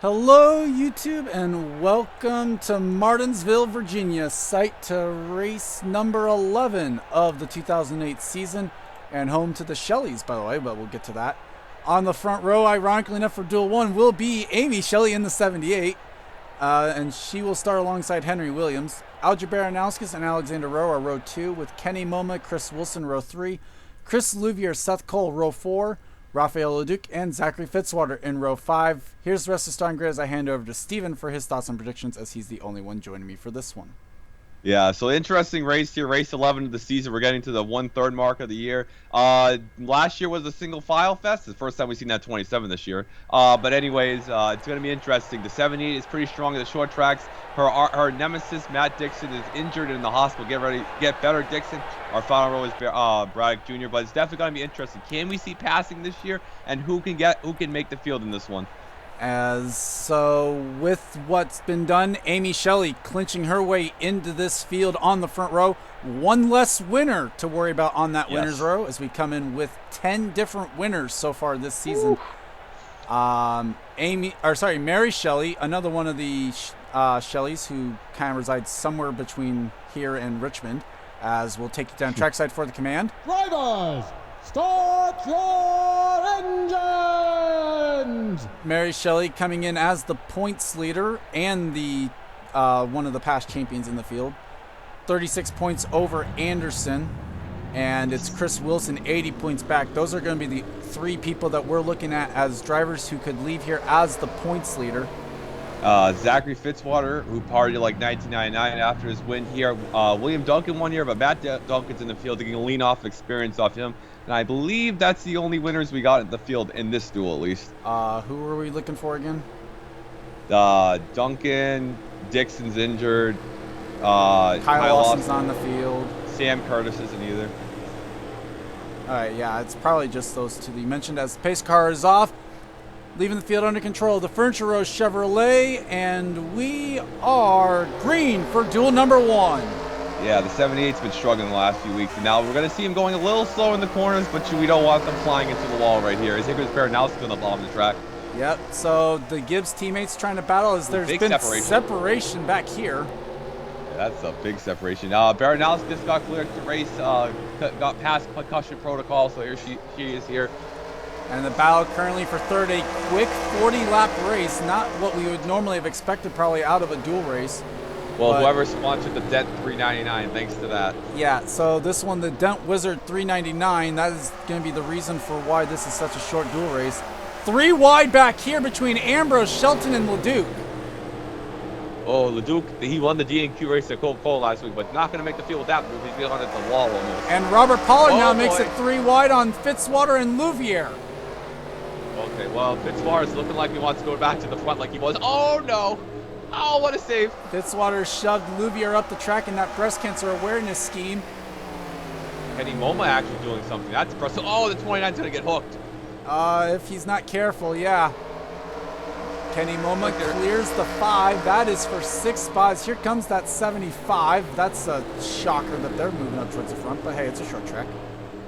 Hello YouTube and welcome to Martinsville, Virginia, site to race number 11 of the 2008 season and home to the Shelleys, by the way, but we'll get to that. On the front row, ironically enough for Duel 1, will be Amy Shelley in the 78, and she will start alongside Henry Williams. Algebra Anauskas and Alexander Rowe are row 2 with Kenny Moma, Chris Wilson, row 3, Chris Louvier, Seth Cole, row 4, Raphael Leduc and Zachary Fitzwater in row 5. Here's the rest of the starting grid as I hand over to Steven for his thoughts and predictions, as he's the only one joining me for this one. Yeah, so interesting race here, race 11 of the season. We're getting to the 1/3 mark of the year. Last year was a single file fest. It's the first time we've seen that 27 this year. But anyways, it's going to be interesting. The 78 is pretty strong in the short tracks. Her nemesis, Matt Dixon, is injured in the hospital. Get better, Dixon. Our final row is Braddock Jr., but it's definitely going to be interesting. Can we see passing this year, and who can make the field in this one? So with what's been done, Amy Shelley clinching her way into this field on the front row. One less winner to worry about on that winner's row as we come in with 10 different winners so far this season. Mary Shelley, another one of the Shelleys who kind of resides somewhere between here and Richmond, as we'll take you down trackside for the command. Drivers, start your engines! Mary Shelley coming in as the points leader and the one of the past champions in the field. 36 points over Anderson, and it's Chris Wilson 80 points back. Those are going to be the three people that we're looking at as drivers who could leave here as the points leader. Zachary Fitzwater, who partied like 1999 after his win here. William Duncan one year, but Matt Duncan's in the field. They can lean off experience off him. And I believe that's the only winners we got in the field in this duel, at least. Who were we looking for again? Duncan, Dixon's injured. Kyle Lawson's on the field. Sam Curtis isn't either. All right, yeah, it's probably just those two that you mentioned. As the pace car is off, leaving the field under control, the Furniture Row Chevrolet, and we are green for duel number 1. Yeah, the 78's been struggling the last few weeks, and now we're going to see him going a little slow in the corners, but we don't want them flying into the wall right here. As Hickory's Baranowski's on the bottom of the track. Yep, so the Gibbs teammates trying to battle as there's been separation back here. Yeah, that's a big separation. Baranowski just got cleared to race, got past concussion protocol, so here she is here. And the battle currently for third, a quick 40-lap race, not what we would normally have expected probably out of a dual race. Well, whoever sponsored the Dent 399, thanks to that. Yeah, so this one, the Dent Wizard 399, that is going to be the reason for why this is such a short dual race. 3 wide back here between Ambrose, Shelton, and Leduc. Oh, Leduc, he won the D&Q race at Coca-Cola last week, but not going to make the field with that move. He's behind at the wall almost. And Robert Pollard now makes it 3 wide on Fitzwater and Louvier. Okay, well, Fitzwater's looking like he wants to go back to the front like he was. Oh, no. Oh, what a save. Fitzwater shoved Louvier up the track in that breast cancer awareness scheme. Kenny Moma actually doing something. That's impressive. Oh, the 29's going to get hooked. If he's not careful, yeah. Kenny Moma clears the 5. That is for 6 spots. Here comes that 75. That's a shocker that they're moving up towards the front, but hey, it's a short track.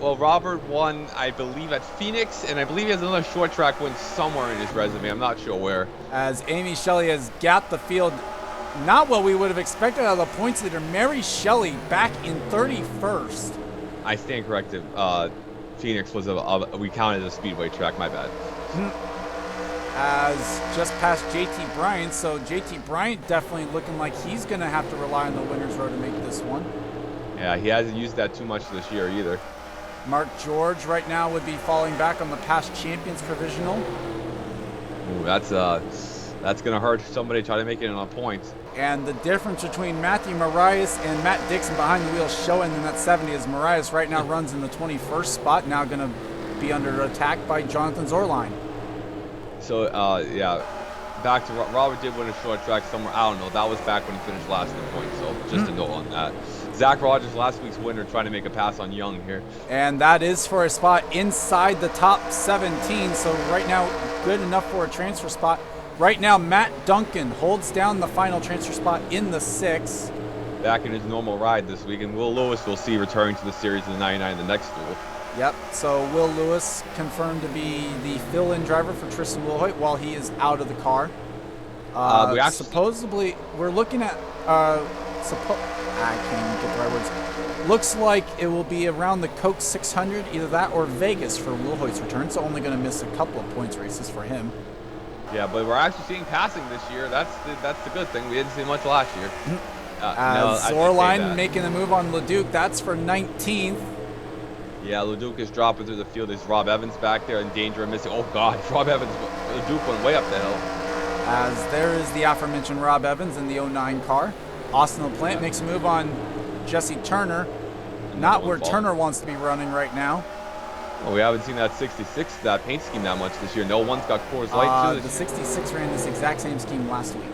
Well, Robert won, I believe, at Phoenix, and I believe he has another short track win somewhere in his resume. I'm not sure where. As Amy Shelley has gapped the field, not what we would have expected out of the points leader. Mary Shelley back in 31st. I stand corrected. Phoenix was we counted as a speedway track. My bad. As just past JT Bryant, so JT Bryant definitely looking like he's going to have to rely on the winner's row to make this one. Yeah, he hasn't used that too much this year either. Mark George right now would be falling back on the past champions provisional. Ooh, that's going to hurt somebody trying to make it on points. And the difference between Matthew Marias and Matt Dixon behind the wheel showing in that 70 is Marias right now runs in the 21st spot, now going to be under attack by Jonathan Zorline. So, yeah, back to Robert did win a short track somewhere. I don't know. That was back when he finished last in the points, so just a note on that. Zach Rogers, last week's winner, trying to make a pass on Young here. And that is for a spot inside the top 17, so right now good enough for a transfer spot. Right now, Matt Duncan holds down the final transfer spot in the 6. Back in his normal ride this week, and Will Lewis will see returning to the series in the 99 in the next duel. Yep, so Will Lewis confirmed to be the fill-in driver for Tristan Wilhoit while he is out of the car. We actually supposedly, we're looking at, I can't even get the right words. Looks like it will be around the Coke 600, either that or Vegas for Wilhoit's return, so only going to miss a couple of points races for him. Yeah, but we're actually seeing passing this year. That's the good thing. We didn't see much last year. Zorline making the move on Leduc. That's for 19th. Yeah, Leduc is dropping through the field. There's Rob Evans back there in danger of missing. Oh, God. Rob Evans. Leduc went way up the hill. As there is the aforementioned Rob Evans in the 09 car. Austin LaPlante makes a move on Jesse Turner. Not where Turner wants to be running right now. Well, we haven't seen that 66, that paint scheme that much this year. No one's got Coors Light, too. The 66 ran this exact same scheme last week.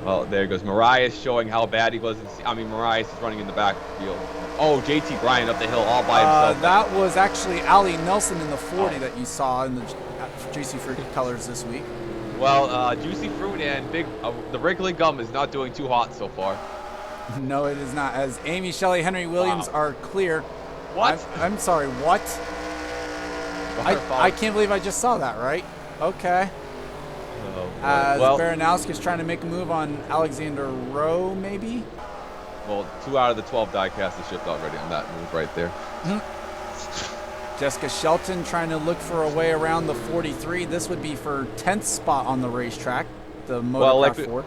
Well, there goes Marias showing how bad he was. Marias is running in the backfield. Oh, JT Bryant up the hill all by himself. That was actually Ali Nelson in the 40 that you saw in the Juicy Fruit colors this week. Well, Juicy Fruit and the Wrigley Gum is not doing too hot so far. No, it is not. As Amy, Shelley, Henry Williams are clear. What? I'm sorry, what? I can't believe I just saw that, right? Okay. As Baranowski is trying to make a move on Alexander Rowe, maybe? Well, 2 out of the 12 diecast is shipped already on that move right there. Jessica Shelton trying to look for a way around the 43. This would be for 10th spot on the racetrack, the Motocross Ford.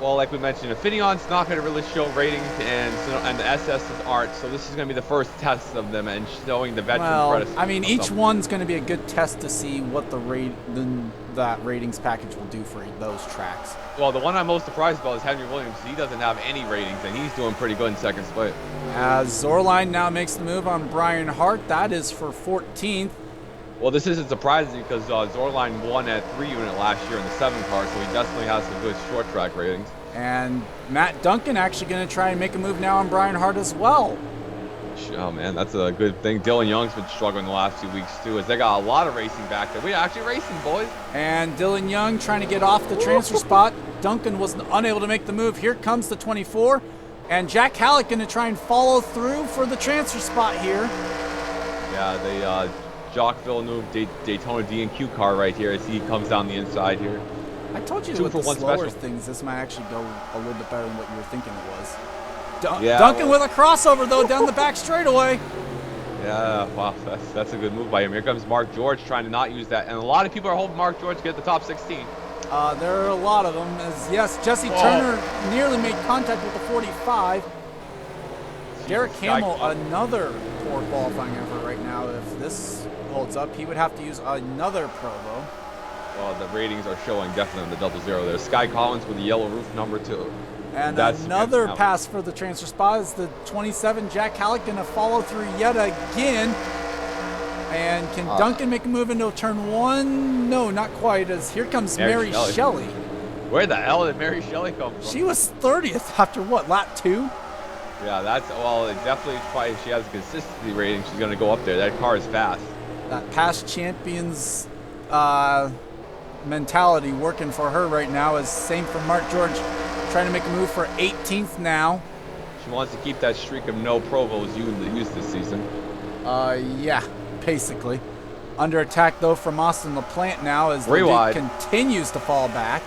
Well, like we mentioned, Infinion's not going to really show ratings, and the SS's aren't, so this is going to be the first test of them and showing the veteran predecessor. I mean, each one's going to be a good test to see what that ratings package will do for those tracks. Well, the one I'm most surprised about is Henry Williams. He doesn't have any ratings, and he's doing pretty good in second split. As Zorline now makes the move on Brian Hart, that is for 14th. Well, this isn't surprising because Zorline won at 3 unit last year in the 7 car, so he definitely has some good short track ratings. And Matt Duncan actually going to try and make a move now on Brian Hart as well. Oh, man, that's a good thing. Dylan Young's been struggling the last 2 weeks, too, as they got a lot of racing back there. We're actually racing, boys. And Dylan Young trying to get off the transfer spot. Duncan was unable to make the move. Here comes the 24. And Jack Halleck going to try and follow through for the transfer spot here. Yeah, they Jacques Villeneuve Daytona D&Q car right here as he comes down the inside here. I told you with the slower things, this might actually go a little bit better than what you were thinking it was. Duncan with a crossover, though, down the back straightaway. Yeah, wow, that's a good move by him. Here comes Mark George trying to not use that. And a lot of people are hoping Mark George get the top 16. There are a lot of them. As yes, Jesse Turner nearly made contact with the 45. Derek Hamill, another poor qualifying effort right now. If this holds up, he would have to use another Provo. Well, the ratings are showing definitely the 00 there. Sky Collins with the yellow roof number 2. And another pass for the transfer spot is the 27. Jack Halleck going to follow through yet again. And can Duncan make a move into turn 1? No, not quite. As here comes Mary Shelley. Where the hell did Mary Shelley come from? She was 30th after what, lap 2? Yeah, it definitely probably she has a consistency rating. She's going to go up there. That car is fast. That past champions mentality working for her right now. Is same for Mark George, trying to make a move for 18th now. She wants to keep that streak of no Provos used this season. Yeah, basically. Under attack though from Austin LaPlante now as the Duke continues to fall back.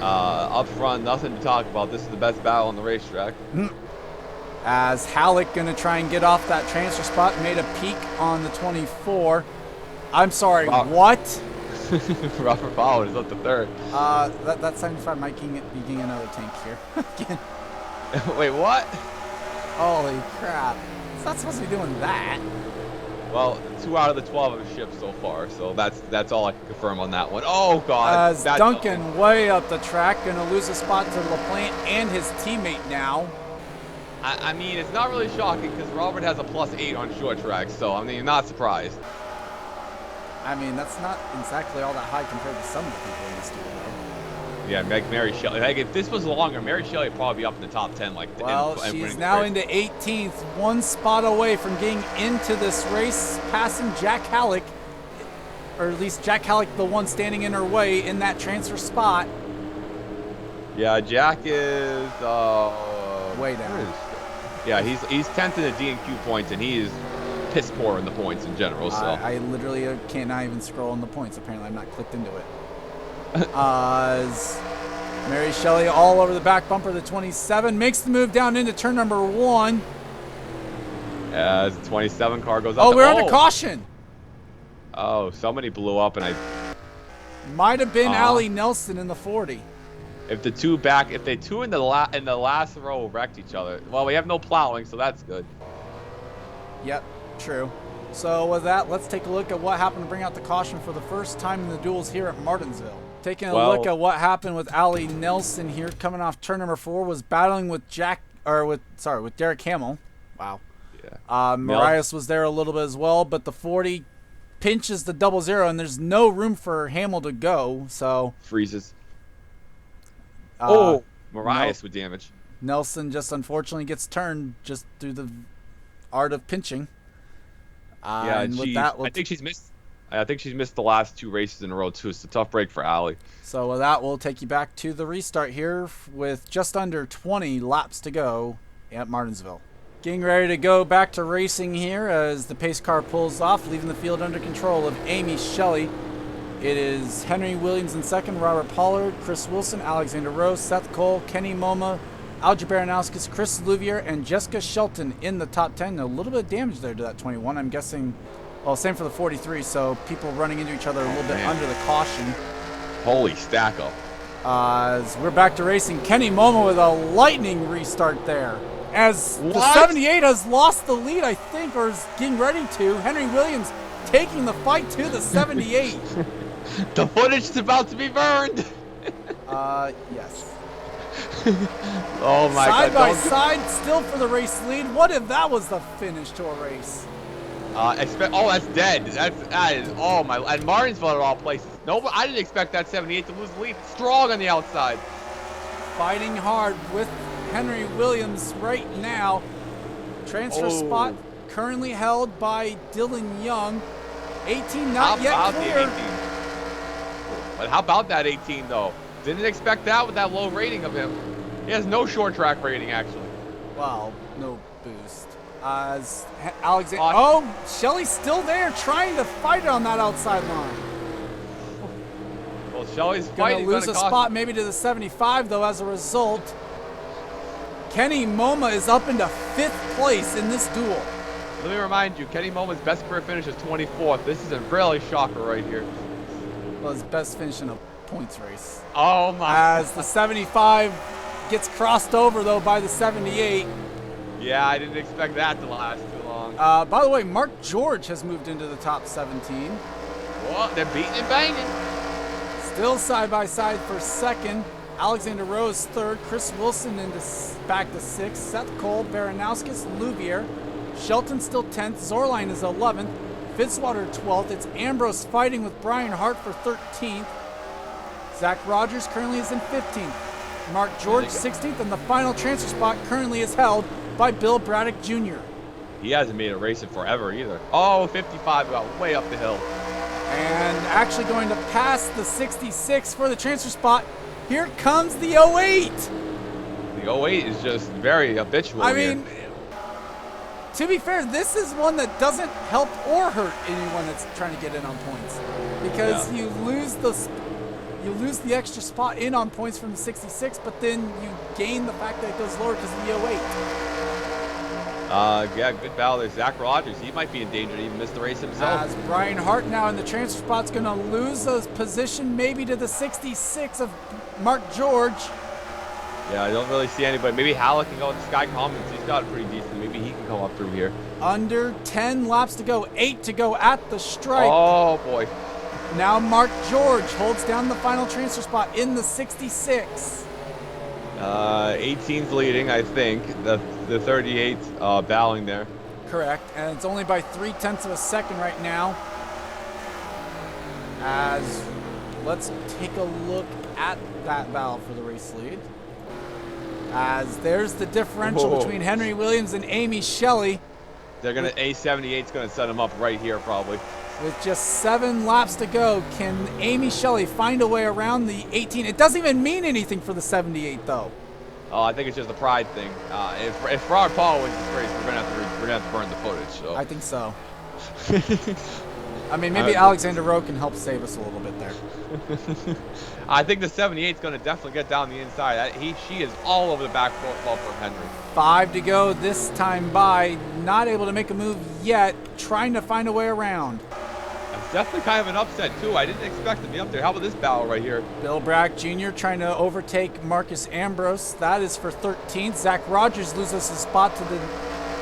Up front, nothing to talk about. This is the best battle on the racetrack. As Halleck going to try and get off that transfer spot, made a peek on the 24. I'm sorry, what? Robert Ballard is up to 3rd. That 75 might be getting another tank here. Wait, what? Holy crap. It's not supposed to be doing that. Well, 2 out of the 12 have shipped so far, so that's all I can confirm on that one. Oh, God. As Duncan way up the track, going to lose a spot to LaPlante and his teammate now. I mean, it's not really shocking because Robert has a +8 on short track, so, I mean, you're not surprised. I mean, that's not exactly all that high compared to some of the people in this duel, though. Yeah, Mary Shelley. Like, if this was longer, Mary Shelley would probably be up in the top 10. Well, she's now into 18th, 1 spot away from getting into this race, passing Jack Halleck, or at least Jack Halleck, the one standing in her way in that transfer spot. Yeah, Jack is way down. Yeah, he's 10th in the D&Q points, and he is piss poor in the points in general. So I literally cannot even scroll in the points. Apparently, I'm not clicked into it. As Mary Shelley all over the back bumper of the 27, makes the move down into turn number 1. As the 27 car goes up. Oh, we're under caution. Oh, somebody blew up, and Might have been Allie Nelson in the 40. if the two in the last row wrecked each other. Well, we have no plowing, so that's good. Yep, true. So with that, let's take a look at what happened to bring out the caution for the first time in the duels here at Martinsville. Taking a look at what happened with Allie Nelson here, coming off turn number 4, was battling with with Derek Hamill. Wow. Yeah. Marias was there a little bit as well, but the 40 pinches the 00, and there's no room for Hamill to go. So freezes. Marias with damage. Nelson just unfortunately gets turned just through the art of pinching. And with that, I think she's missed the last 2 races in a row too. It's a tough break for Allie. So with that, we'll take you back to the restart here with just under 20 laps to go at Martinsville. Getting ready to go back to racing here as the pace car pulls off, leaving the field under control of Amy Shelley. It is Henry Williams in second, Robert Pollard, Chris Wilson, Alexander Rose, Seth Cole, Kenny Moma, Algie Baranowskis, Chris Louvier, and Jessica Shelton in the top 10. A little bit of damage there to that 21. I'm guessing, well, same for the 43, so people running into each other a little bit under the caution. Holy stack up. As we're back to racing, Kenny Moma with a lightning restart there. As the 78 has lost the lead, I think, or is getting ready to. Henry Williams taking the fight to the 78. The footage is about to be burned. Yes. Oh my God. Side God. by side, still for the race lead. What if that was the finish to a race? That's dead. That is, oh my, and Martinsville at all places. No, I didn't expect that 78 to lose the lead. Strong on the outside. Fighting hard with Henry Williams right now. Transfer spot currently held by Dylan Young. 18 not yet clear. But how about that 18 though? Didn't expect that with that low rating of him. He has no short track rating actually. Wow, no boost. As Alexander, Shelley's still there trying to fight it on that outside line. Well, Shelley's gonna lose a spot maybe to the 75 though as a result. Kenny Moma is up into 5th place in this duel. Let me remind you, Kenny Moma's best career finish is 24th. This is a really shocker right here. Well, his best finish in a points race. Oh my. As the 75 gets crossed over though by the 78. Yeah, I didn't expect that to last too long. By the way, Mark George has moved into the top 17. Well, they're beating and banging. Still side by side for second. Alexander Rose 3rd, Chris Wilson back to 6th, Seth Cole, Baranowskis, Louvier, Shelton still 10th, Zorline is 11th, Fitzwater 12th, it's Ambrose fighting with Brian Hart for 13th, Zach Rogers currently is in 15th, Mark George 16th, and the final transfer spot currently is held by Bill Braddock Jr. He hasn't made a race in forever either. Oh, 55 got way up the hill. And actually going to pass the 66 for the transfer spot. Here comes the 08. The 08 is just very habitual. I mean, to be fair, this is one that doesn't help or hurt anyone that's trying to get in on points, because you lose the extra spot in on points from the 66, but then you gain the fact that it goes lower because of the 08. Yeah, good battle there. Zach Rogers, he might be in danger to even miss the race himself. As Brian Hart now in the transfer spot's going to lose a position maybe to the 66 of Mark George. Yeah, I don't really see anybody. Maybe Halleck can go with Sky Commons. He's got it pretty decent. Maybe he can come up through here. Under 10 laps to go, 8 to go at the stripe. Oh, boy. Now Mark George holds down the final transfer spot in the 66. 18's leading, I think. The 38's battling there. Correct, and it's only by 0.3 of a second right now. As let's take a look at that battle for the race lead. As there's the differential between Henry Williams and Amy Shelley. They're gonna A78's gonna set him up right here probably. With just 7 laps to go, can Amy Shelley find a way around the 18? It doesn't even mean anything for the 78 though. Oh, I think it's just a pride thing. If Robert Paul wins this race, we're gonna have to burn the footage. So I think so. I mean, maybe Alexander Rowe can help save us a little bit there. I think the 78 is going to definitely get down the inside. She is all over the back ball for Henry. 5 to go this time by. Not able to make a move yet. Trying to find a way around. That's definitely kind of an upset, too. I didn't expect to be up there. How about this battle right here? Bill Bragg Jr. trying to overtake Marcus Ambrose. That is for 13th. Zach Rogers loses his spot to the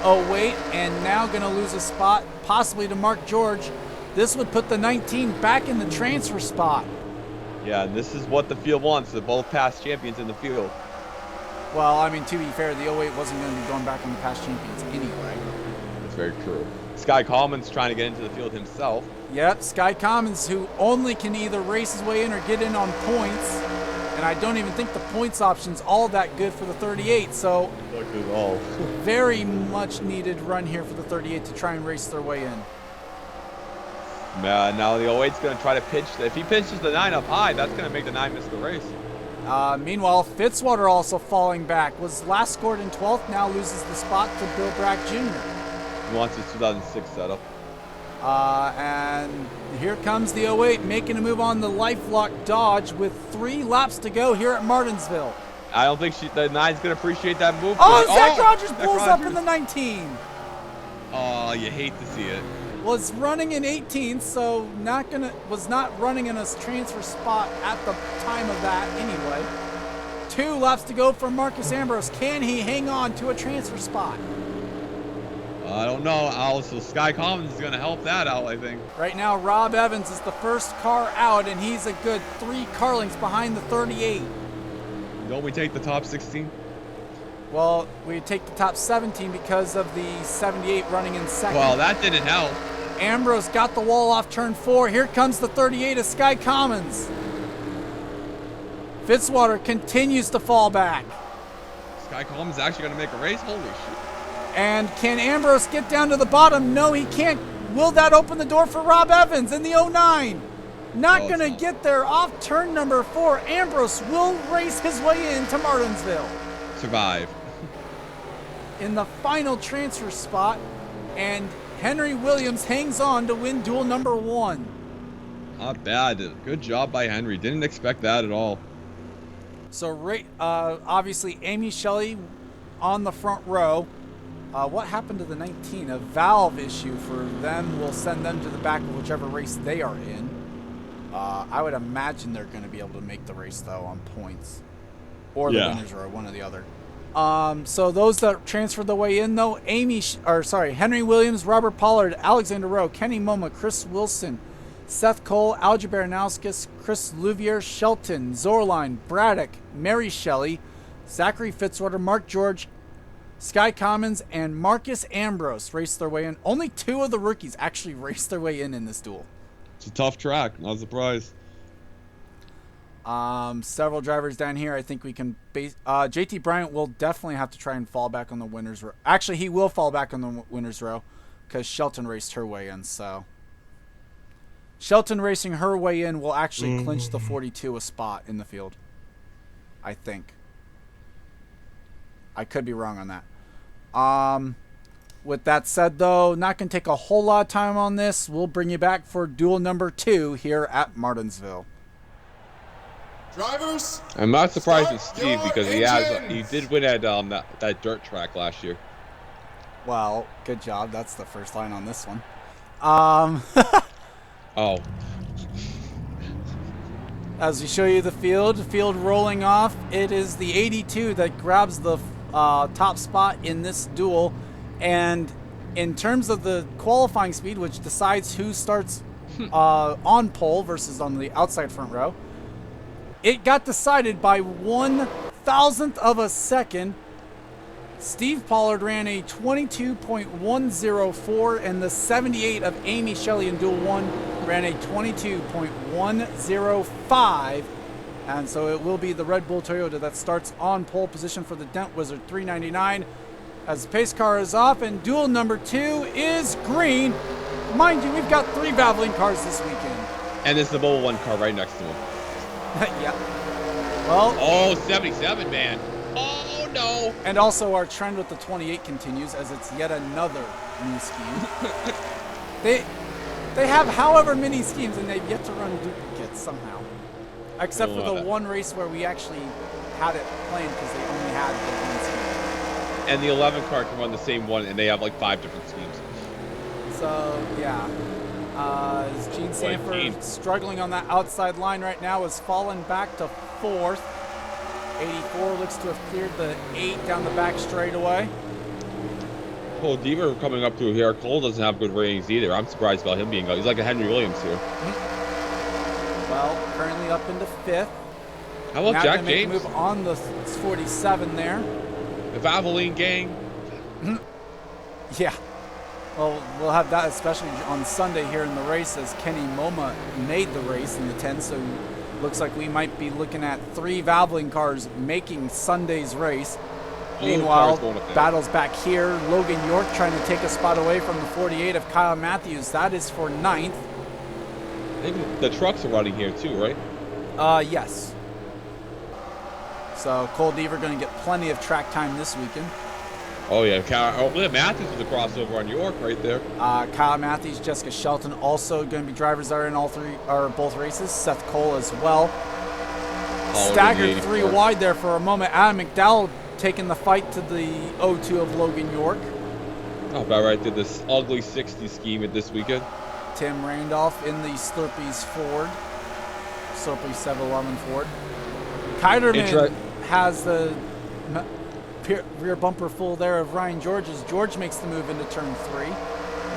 08, and now going to lose a spot possibly to Mark George. This would put the 19 back in the transfer spot. Yeah, and this is what the field wants. They're both past champions in the field. Well, I mean, to be fair, the 08 wasn't going to be going back on the past champions anyway. That's very true. Sky Commons trying to get into the field himself. Yep, Sky Commons, who only can either race his way in or get in on points. And I don't even think the points option's all that good for the 38, so Not good at all. very much needed run here for the 38 to try and race their way in. Now the 08's going to try to pitch. If he pitches the 9 up high, that's going to make the 9 miss the race. Meanwhile, Fitzwater also falling back. Was last scored in 12th, now loses the spot to Bill Bragg Jr. He wants his 2006 setup. And here comes the 08 making a move on the LifeLock Dodge with 3 laps to go here at Martinsville. I don't think the 9's going to appreciate that move. Oh, Zach Rogers Zach pulls up in the 19. Oh, you hate to see it. Was running in 18th, so was not running in a transfer spot at the time of that anyway. 2 laps to go for Marcus Ambrose. Can he hang on to a transfer spot? I don't know. Also, Sky Commons is going to help that out, I think. Right now, Rob Evans is the first car out, and he's a good 3 car lengths behind the 38. Don't we take the top 16? Well, we take the top 17 because of the 78 running in second. Well, that didn't help. Ambrose got the wall off turn 4. Here comes the 38 of Sky Commons. Fitzwater continues to fall back. Sky Commons is actually going to make a race? Holy shit. And can Ambrose get down to the bottom? No, he can't. Will that open the door for Rob Evans in the 09? Not going to get there off turn number 4. Ambrose will race his way into Martinsville. Survive. In the final transfer spot, and Henry Williams hangs on to win duel number 1. Not bad. Good job by Henry. Didn't expect that at all. So, obviously, Amy Shelley on the front row. What happened to the 19? A valve issue for them will send them to the back of whichever race they are in. I would imagine they're going to be able to make the race, though, on points. Or the winners row, one or the other. So those that transferred the way in, though, Henry Williams, Robert Pollard, Alexander Rowe, Kenny Moma, Chris Wilson, Seth Cole, Algie Baranowskis, Chris Louvier, Shelton, Zorline, Braddock, Mary Shelley, Zachary Fitzwater, Mark George, Sky Commons, and Marcus Ambrose raced their way in. Only 2 of the rookies actually raced their way in this duel. It's a tough track. Not surprised. Several drivers down here. I think we can base. JT Bryant will definitely have to try and fall back on the winners row. Actually, he will fall back on the winners row because Shelton raced her way in. So Shelton racing her way in will actually clinch the 42 a spot in the field. I think. I could be wrong on that. With that said, though, not going to take a whole lot of time on this. We'll bring you back for duel number 2 here at Martinsville. Drivers, I'm not surprised with Steve because he did win at that dirt track last year. Well, good job. That's the first line on this one. Oh. As we show you the field rolling off, it is the 82 that grabs the top spot in this duel. And in terms of the qualifying speed, which decides who starts on pole versus on the outside front row, it got decided by 1,000th of a second. Steve Pollard ran a 22.104, and the 78 of Amy Shelley in Duel 1 ran a 22.105. And so it will be the Red Bull Toyota that starts on pole position for the Dent Wizard 399. As the pace car is off, and duel number 2 is green. Mind you, we've got 3 Valvoline cars this weekend. And there's the Bowl 1 car right next to him. Yeah. Well. Oh, 77, man. Oh, no. And also our trend with the 28 continues as it's yet another new scheme. They have however many schemes, and they've yet to run duplicates somehow. Except for the one race where we actually had it planned because they only had the one scheme. And the 11 car can run the same one, and they have like 5 different schemes. So, yeah. Gene Sanford struggling on that outside line right now, has fallen back to 4th. 84 looks to have cleared the 8 down the back straightaway. Cole Deaver coming up through here. Cole doesn't have good ratings either. I'm surprised about him being good. He's like a Henry Williams here. Well, currently up into 5th. How about now Jack James? Move on the 47 there. The Valvoline gang. Yeah. Well, we'll have that especially on Sunday here in the race as Kenny Moma made the race in the 10. So looks like we might be looking at 3 Valvoline cars making Sunday's race. Meanwhile, battles back here. Logan York trying to take a spot away from the 48 of Kyle Matthews. That is for 9th. I think the trucks are running here too, right? Yes. So Cole Deaver going to get plenty of track time this weekend. Oh yeah, Matthews was a crossover on York right there. Kyle Matthews, Jessica Shelton also going to be drivers that are in both races. Seth Cole as well. Staggered 3 wide there for a moment. Adam McDowell taking the fight to the 02 of Logan York. Oh, about right there. This ugly 60 scheme at this weekend. Tim Randolph in the Slurpees Ford. Slurpee 711 Ford. Keiderman has the rear bumper full there of Ryan George's. George makes the move into turn 3.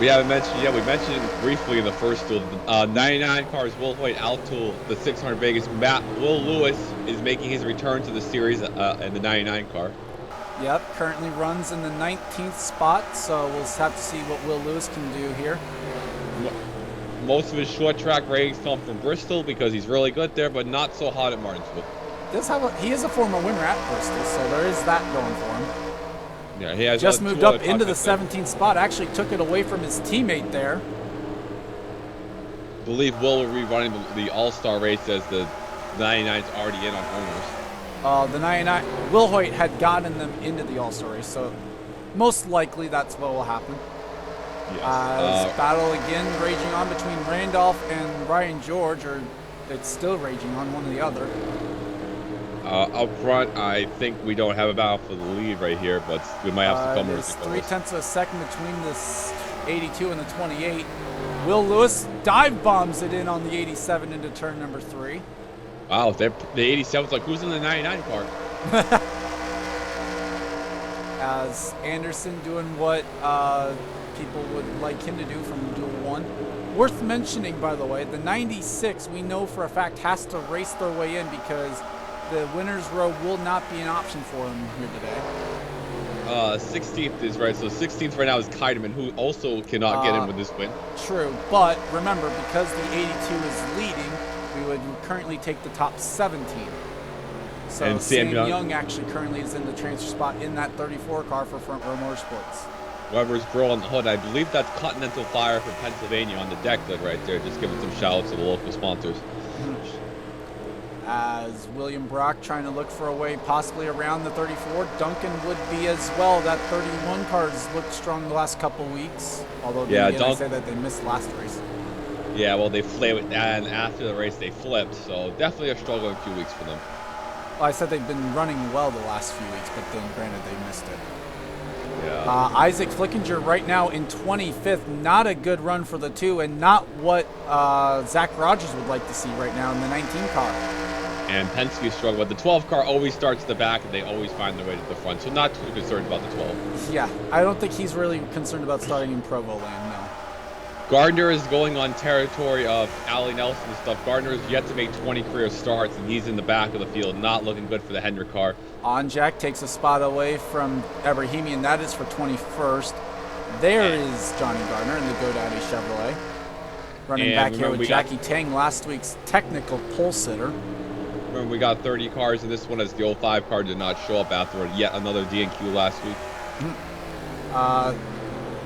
We haven't mentioned, we mentioned it briefly in the first duel. 99 cars, Will Hoyt, Altool, the 600 Vegas. Will Lewis is making his return to the series in the 99 car. Yep, currently runs in the 19th spot, so we'll have to see what Will Lewis can do here. Most of his short track ratings come from Bristol because he's really good there, but not so hot at Martinsville. He is a former winner at Bristol, so there is that going for him. Yeah, he has just moved up into the 17th spot. Actually took it away from his teammate there. I believe Will will be running the All-Star race as the 99's already in on owners. The 99, Will Hoyt had gotten them into the All-Star race, so most likely that's what will happen. Yes. Battle again raging on between Randolph and Ryan George, or it's still raging on one or the other. Up front, I think we don't have a battle for the lead right here, but we might have to come with it. There's 0.3 of a second between this 82 and the 28. Will Lewis dive bombs it in on the 87 into turn number 3. Wow, the 87's like, who's in the 99 car? As Anderson doing what people would like him to do from Duel 1. Worth mentioning, by the way, the 96 we know for a fact has to race their way in because the winner's row will not be an option for him here today. 16th is right, so 16th right now is Keidemann, who also cannot get in with this win. True, but remember, because the 82 is leading, we would currently take the top 17. So and Sam Young actually currently is in the transfer spot in that 34 car for Front Row Motorsports. Weber's Grill on the hood. I believe that's Continental Fire from Pennsylvania on the deck lid right there. Just giving some shout outs to the local sponsors. As William Brock trying to look for a way possibly around the 34. Duncan would be as well. That 31 car's looked strong the last couple weeks. Although I say that they missed last race. Yeah, well, they flipped, and after the race they flipped. So definitely a struggle in a few weeks for them. Well, I said they've been running well the last few weeks, but then granted they missed it. Yeah. Isaac Flickinger right now in 25th. Not a good run for the 2 and not what Zach Rogers would like to see right now in the 19 car. And Penske struggle, but the 12 car always starts at the back and they always find their way to the front. So not too concerned about the 12. Yeah, I don't think he's really concerned about starting in Provo land, no. Gardner is going on territory of Allie Nelson and stuff. Gardner has yet to make 20 career starts, and he's in the back of the field, not looking good for the Hendrick car. Onjak takes a spot away from Ebrahimi, and that is for 21st. There is Johnny Gardner in the GoDaddy Chevrolet. Running back here with Jackie Tang, last week's technical pole sitter. Remember, we got 30 cars in this one as the 05 car did not show up after yet another DNQ last week.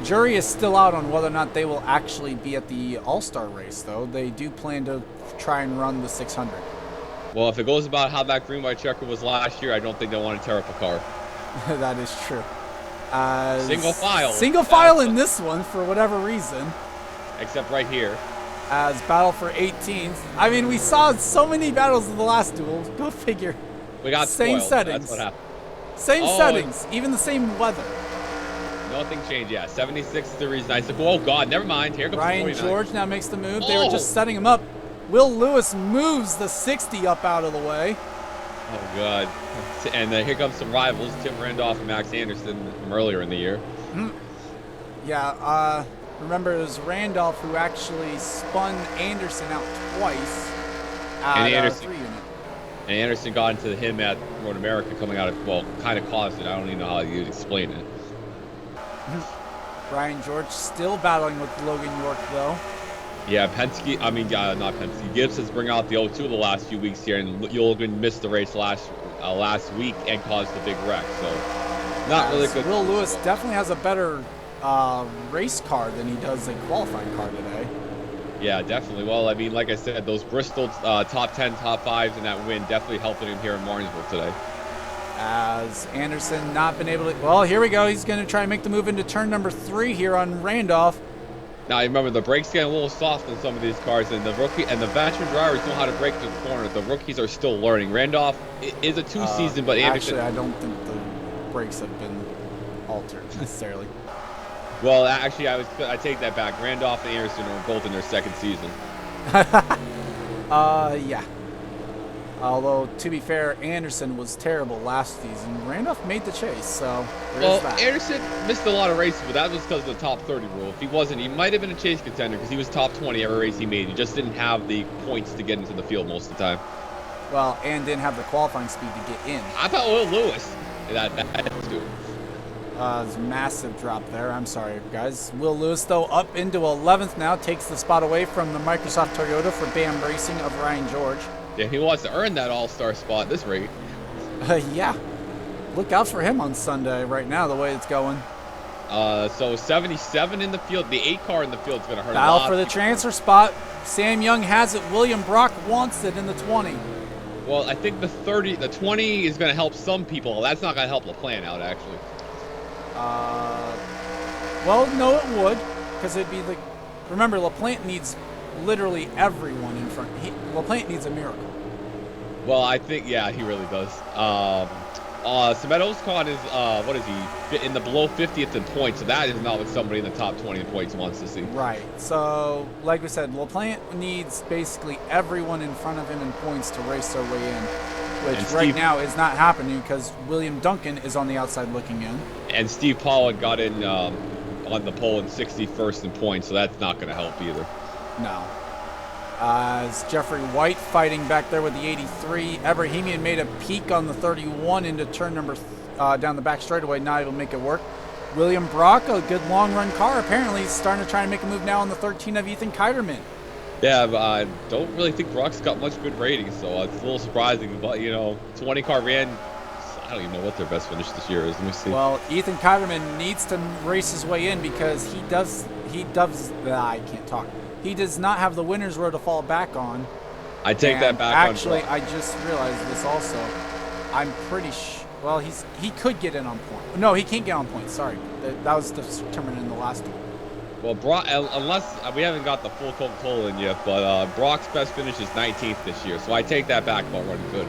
Jury is still out on whether or not they will actually be at the All-Star race, though. They do plan to try and run the 600. Well, if it goes about how that green-white checker was last year, I don't think they want to tear up a car. That is true. Single file. Single file in this one, for whatever reason. except right here. As battle for 18th. I mean, we saw so many battles in the last duel. Go figure. We got same spoiled. settings. That's what happened. Same settings, even the same weather. Nothing changed. Yeah, 76 degrees, nice. Oh God, never mind. Here comes Ryan 49. George now makes the move. They were just setting him up. Will Lewis moves the 60 up out of the way. Oh God. And here comes some rivals, Tim Randolph and Max Anderson from earlier in the year. Yeah, remember it was Randolph who actually spun Anderson out twice at 3 unit. And Anderson got into him at North America coming out of, well, kind of caused it. I don't even know how you'd explain it. Ryan George still battling with Logan York, though. Yeah, not Penske. Gibbs has bring out the 0-2 the last few weeks here, and Logan missed the race last week and caused a big wreck. So, not really good. Will Lewis definitely has a better race car than he does a qualifying car today. Yeah, definitely. Well, I mean, like I said, those Bristol top 10, top 5s in that win definitely helping him here in Martinsville today. As Anderson not been able to... Well, here we go. He's going to try and make the move into turn number 3 here on Randolph. Now, remember, the brakes get a little soft on some of these cars, and the veteran drivers know how to brake through the corner. The rookies are still learning. Randolph is a 2-season, but Anderson... Actually, I don't think the brakes have been altered necessarily. Well, actually, I take that back. Randolph and Anderson are both in their second season. Yeah. Although, to be fair, Anderson was terrible last season. Randolph made the chase, so there's that. Anderson missed a lot of races, but that was because of the top 30 rule. If he wasn't, he might have been a chase contender because he was top 20 every race he made. He just didn't have the points to get into the field most of the time. Well, and didn't have the qualifying speed to get in. I thought Will Lewis that too. It's a massive drop there. I'm sorry, guys. Will Lewis, though, up into 11th now, takes the spot away from the Microsoft Toyota for BAM Racing of Ryan George. Yeah, he wants to earn that all-star spot this rate. Yeah. Look out for him on Sunday right now, the way it's going. So 77 in the field. The 8 car in the field is going to hurt a Battle lot. for the transfer spot. Sam Young has it. William Brock wants it in the 20. Well, I think the 20 is going to help some people. That's not going to help LaPlante out, actually. Well, no, it would, because it'd be like, remember, LaPlante needs literally everyone in front. LaPlante needs a miracle. Well, I think, yeah, he really does. Semedo's con is, what is he, in the below 50th in points, so that is not what somebody in the top 20 in points wants to see. Right, so, like we said, LaPlante needs basically everyone in front of him in points to race their way in, which right now is not happening because William Duncan is on the outside looking in. And Steve Pollard got in on the pole in 61st in points, so that's not going to help either. No. As Jeffrey White fighting back there with the 83. Ebrahimian made a peek on the 31 into turn number down the back straightaway, not able to make it work. William Brock, a good long run car, apparently is starting to try and make a move now on the 13 of Ethan Keiderman. Yeah, but I don't really think Brock's got much good ratings, so it's a little surprising. But, 20 car ran, I don't even know what their best finish this year is. Let me see. Well, Ethan Keiderman needs to race his way in because he does, I can't talk. He does not have the winner's row to fall back on. I take that back. Actually, I just realized this also. I'm pretty well, he could get in on point. No, he can't get on point. Sorry. That was determined in the last one. Well, Brock, unless we haven't got the full Coca-Cola in yet, but Brock's best finish is 19th this year, so I take that back about running good.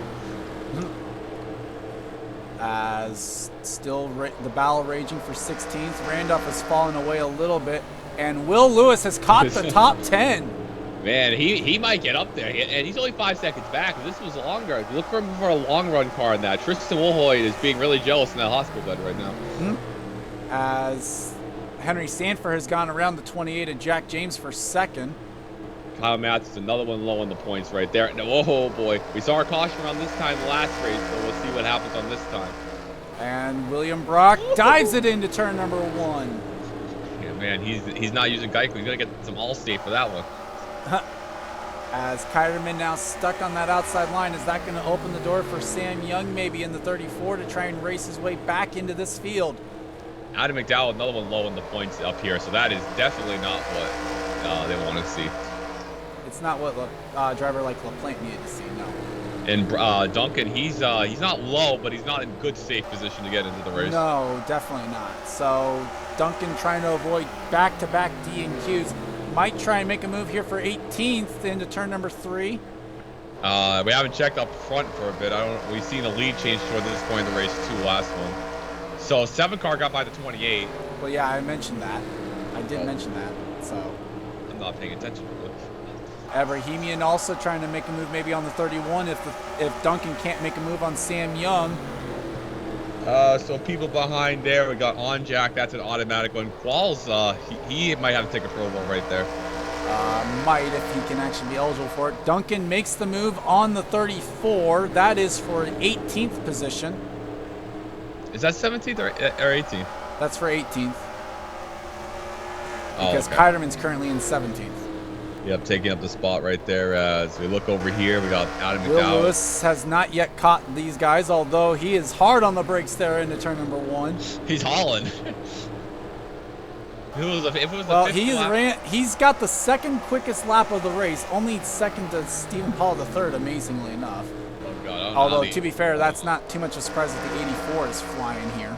As still the battle raging for 16th, Randolph has fallen away a little bit, and Will Lewis has caught the top 10. Man, he might get up there, and he's only 5 seconds back. This was longer. Look for him for a long run car in that. Tristan Wilhoit is being really jealous in that hospital bed right now. As Henry Sanford has gone around the 28 of Jack James for second. Kyle Matz is another one low in the points right there. Oh boy, we saw our caution around this time last race, so we'll see what happens on this time. And William Brock dives it into turn number 1. Yeah, man, he's not using Geico. He's gonna get some Allstate for that one. As Keiderman now stuck on that outside line, is that going to open the door for Sam Young maybe in the 34 to try and race his way back into this field? Adam McDowell, another one low in the points up here, so that is definitely not what they want to see. It's not what a driver like LaPlante needed to see, no. And Duncan, he's not low, but he's not in good, safe position to get into the race. No, definitely not. So Duncan trying to avoid back-to-back D&Qs. might try and make a move here for 18th into turn number 3. We haven't checked up front for a bit. We've seen a lead change toward this point in the race too last one. So 7 car got by the 28. Well, yeah, I mentioned that. I did mention that. So I'm not paying attention to it. Abrahamian also trying to make a move maybe on the 31 if Duncan can't make a move on Sam Young. So people behind there, we got on Jack. That's an automatic one. Qualls, he might have to take a Pro Bowl right there. Might if he can actually be eligible for it. Duncan makes the move on the 34. That is for an 18th position. Is that 17th or 18th? That's for 18th. Oh, Because okay. Kiderman's currently in 17th. Yep, taking up the spot right there. As we look over here, we got Adam Will McDowell. Lewis has not yet caught these guys, although he is hard on the brakes there into turn number 1. He's hauling. He's got the second quickest lap of the race, only second to Stephen Paul III, amazingly enough. Oh God, Although, to be fair, that's not too much of a surprise that the 84 is flying here.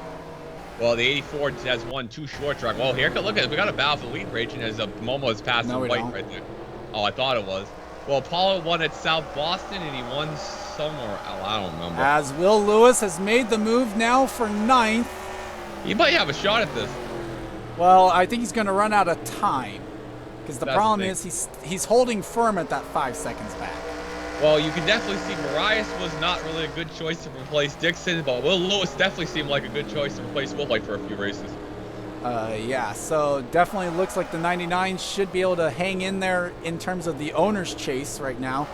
Well, the 84 has won 2 short track. Well, here, look at it. We got a battle for the lead raging as Momo is passing No, we white don't. right there. Oh, I thought it was. Well, Apollo won at South Boston, and he won somewhere else. I don't remember. As Will Lewis has made the move now for 9th. He might have a shot at this. Well, I think he's going to run out of time. Because the That's problem the is he's holding firm at that 5 seconds back. Well, you can definitely see Marias was not really a good choice to replace Dixon, but Will Lewis definitely seemed like a good choice to replace Will White for a few races. Yeah, so definitely looks like the 99 should be able to hang in there in terms of the owner's chase right now.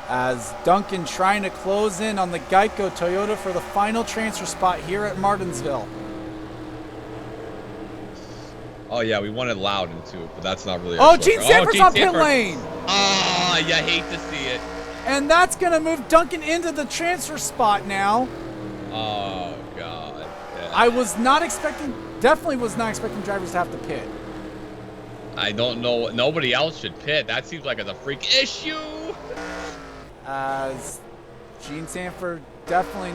As Duncan trying to close in on the Geico Toyota for the final transfer spot here at Martinsville. Oh, yeah, we wanted Loudon, too, but that's not really Oh, Gene Sanford's on pit lane! Ah, you hate to see it. And that's going to move Duncan into the transfer spot now. Oh, God. Yeah. I was not expecting, definitely was not expecting drivers to have to pit. I don't know. Nobody else should pit. That seems like it's a freak issue. As Gene Sanford they're definitely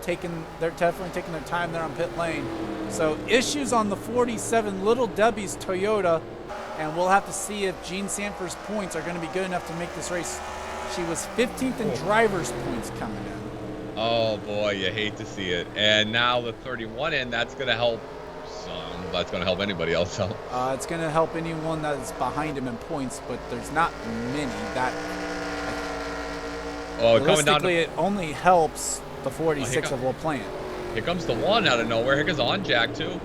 taking their time there on pit lane. So issues on the 47 Little Debbie's Toyota, and we'll have to see if Gene Sanford's points are going to be good enough to make this race. She was 15th in driver's points coming in. Oh boy, you hate to see it. And now the 31 in, that's going to help some. That's going to help anybody else out. It's going to help anyone that is behind him in points, but there's not many. Realistically, it only helps the 46 of LaPlante. Here comes the 1 out of nowhere. Here goes on Jack too.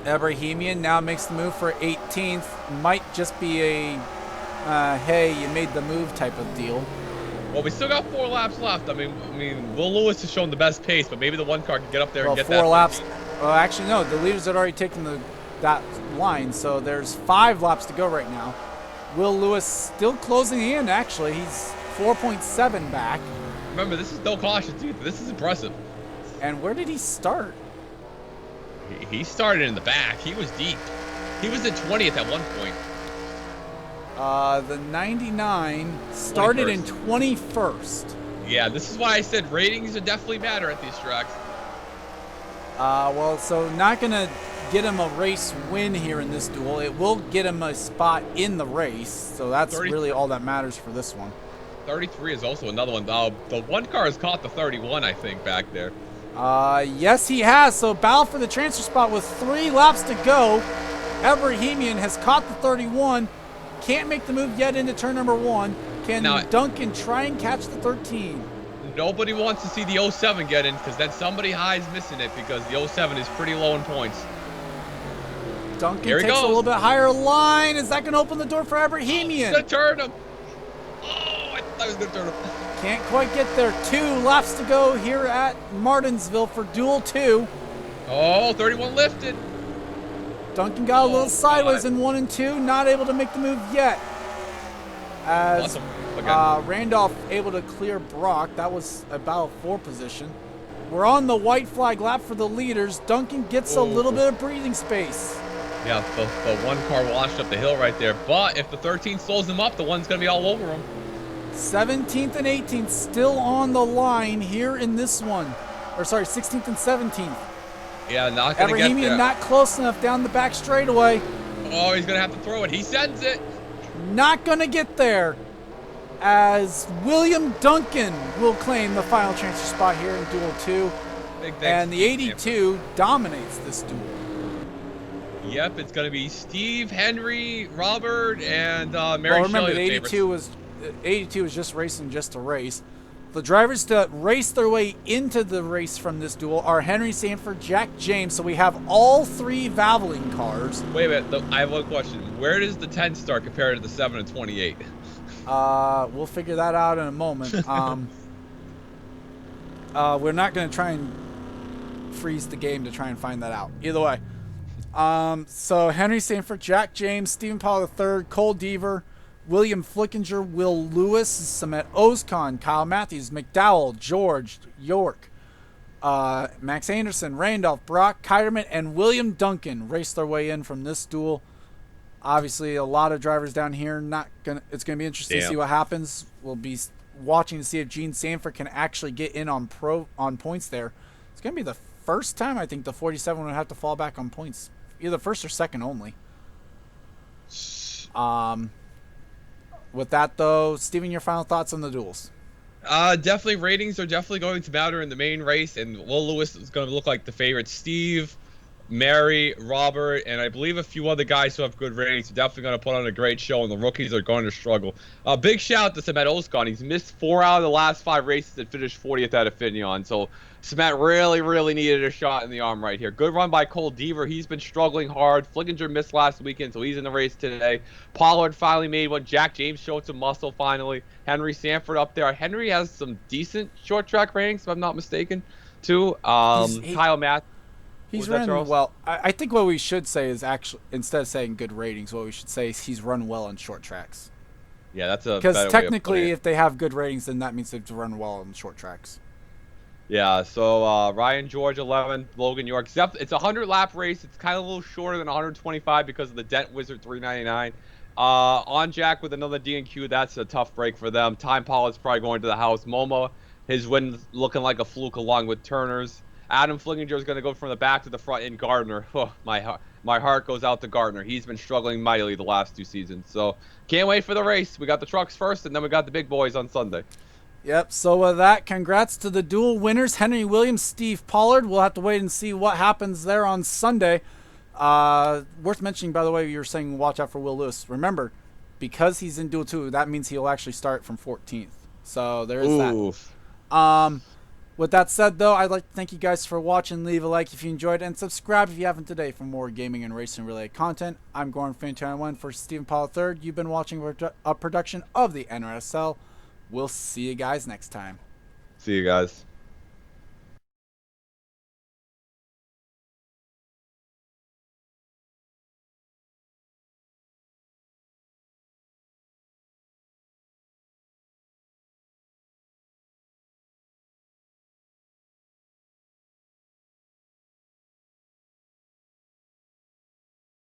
Abrahamian now makes the move for 18th. Might just be a hey, you made the move type of deal. Well, we still got 4 laps left. I mean, Will Lewis has shown the best pace, but maybe the 1 car can get up there and get 4 that. laps. Well, actually, no. The leaders had already taken that line, so there's 5 laps to go right now. Will Lewis still closing in. Actually, he's 4.7 back. Remember, this is no cautions either. This is impressive. And where did he start? He started in the back. He was deep. He was at 20th at one point. The 99 started 21st. in 21st. Yeah, this is why I said ratings would definitely matter at these tracks. Well, so not going to get him a race win here in this duel. It will get him a spot in the race, so that's really all that matters for this one. 33 is also another one. The 1 car has caught the 31, I think, back there. Yes, he has. So battle for the transfer spot with 3 laps to go. Abrahamian has caught the 31. Can't make the move yet into turn number 1. Can Duncan try and catch the 13? Nobody wants to see the 07 get in because then somebody high is missing it because the 07 is pretty low in points. Duncan takes a little bit higher line. Is that going to open the door for Abrahamian? He's going to turn him. Oh, I thought he was going to turn him. Can't quite get there. 2 laps to go here at Martinsville for Duel 2. Oh, 31 lifted. Duncan got a little sideways in 1 and 2. Not able to make the move yet. As Randolph able to clear Brock. That was about a 4 position. We're on the white flag lap for the leaders. Duncan gets a little bit of breathing space. Yeah, the 1 car washed up the hill right there. But if the 13 slows him up, the 1's going to be all over him. 17th and 18th still on the line here in this one. Or sorry, 16th and 17th. Yeah, not going to get there. Abrahamian not close enough down the back straightaway. Oh, he's going to have to throw it. He sends it. Not going to get there, as William Duncan will claim the final transfer spot here in Duel 2. And the 82 dominates this duel. Yep, it's going to be Steve, Henry, Robert, and Mary Well, remember, Shelley. the 82 was just racing just to race. The drivers to race their way into the race from this duel are Henry Sanford, Jack James. So we have all 3 Valvoline cars. Wait a minute. I have one question. Where does the 10 start compared to the 7 and 28? We'll figure that out in a moment. We're not going to try and freeze the game to try and find that out. Either way. So Henry Sanford, Jack James, Stephen Powell III, Cole Deaver, William Flickinger, Will Lewis, Samet Ozcon, Kyle Matthews, McDowell, George York, Max Anderson, Randolph, Brock, Kiderman, and William Duncan race their way in from this duel. Obviously, a lot of drivers down here. It's gonna be interesting to see what happens. We'll be watching to see if Gene Sanford can actually get in on points there. It's gonna be the first time I think the 47 would have to fall back on points, either first or second only. With that though, Steven, your final thoughts on the duels? Definitely ratings are definitely going to matter in the main race, and Will Lewis is going to look like the favorite. Steve, Mary, Robert, and I believe a few other guys who have good ratings are definitely going to put on a great show, and the rookies are going to struggle. Big shout out to Samet Ozcon. He's missed 4 out of the last 5 races and finished 40th out of Finion. So Samet really needed a shot in the arm right here. Good run by Cole Deaver. He's been struggling hard. Flickinger missed last weekend, so he's in the race today. Pollard finally made one. Jack James showed some muscle finally. Henry Sanford up there. Henry has some decent short track ratings, if I'm not mistaken, too. Kyle Matt. He's run well. I think what we should say is actually, instead of saying good ratings, what we should say is he's run well on short tracks. Yeah, that's a because technically, if they have good ratings, then that means they've run well on short tracks. Yeah. So Ryan George 11, Logan York. It's a 100-lap race. It's kind of a little shorter than 125 because of the Dent Wizard 399. On Jack with another D&Q. That's a tough break for them. Time Pollard's probably going to the house. Momo, his win looking like a fluke along with Turner's. Adam Flickinger is going to go from the back to the front in Gardner. Oh, my heart goes out to Gardner. He's been struggling mightily the last 2 seasons. So can't wait for the race. We got the trucks first, and then we got the big boys on Sunday. Yep. So with that, congrats to the dual winners, Henry Williams, Steve Pollard. We'll have to wait and see what happens there on Sunday. Worth mentioning, by the way, you were saying watch out for Will Lewis. Remember, because he's in Duel 2, that means he'll actually start from 14th. So there's that. With that said, though, I'd like to thank you guys for watching. Leave a like if you enjoyed it, and subscribe if you haven't today for more gaming and racing related content. I'm Goran Fan21 for Stephen Paul III. You've been watching a production of the NRSL. We'll see you guys next time. See you guys.